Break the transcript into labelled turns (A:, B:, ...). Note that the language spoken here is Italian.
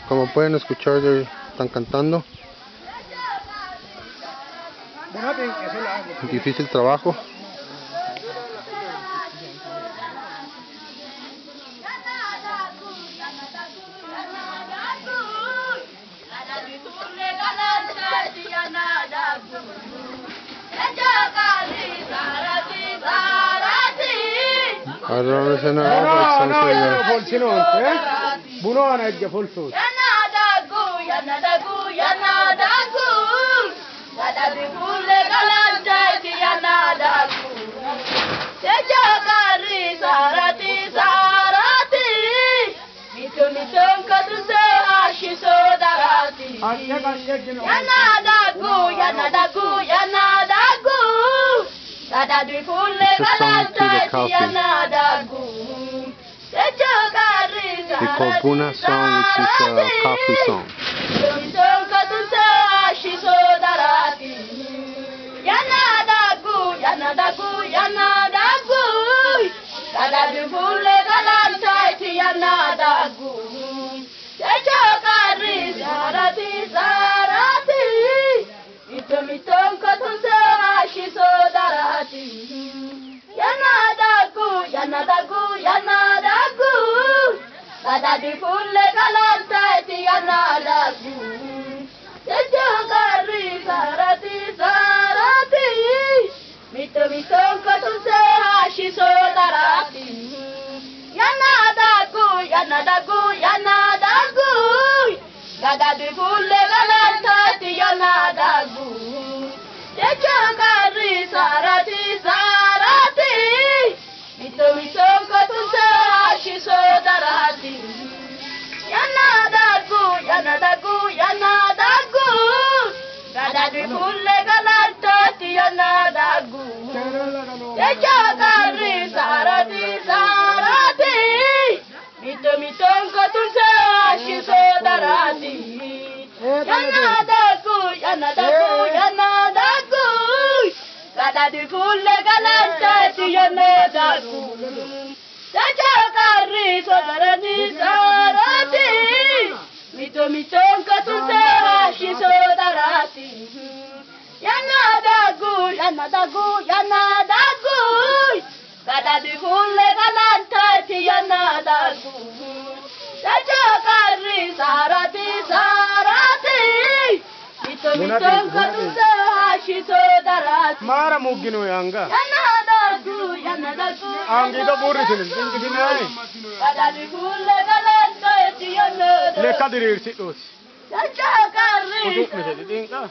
A: Como pueden escuchar, están cantando. Difícil trabajo. Allora se ne
B: Buona è folto.
A: The Kobuna song, which is a coffee song.
B: Mara mugino yanga. Angi to burri sini. Tinggi sini ay. Le kadir irsi dos. Untuk misal tinggal.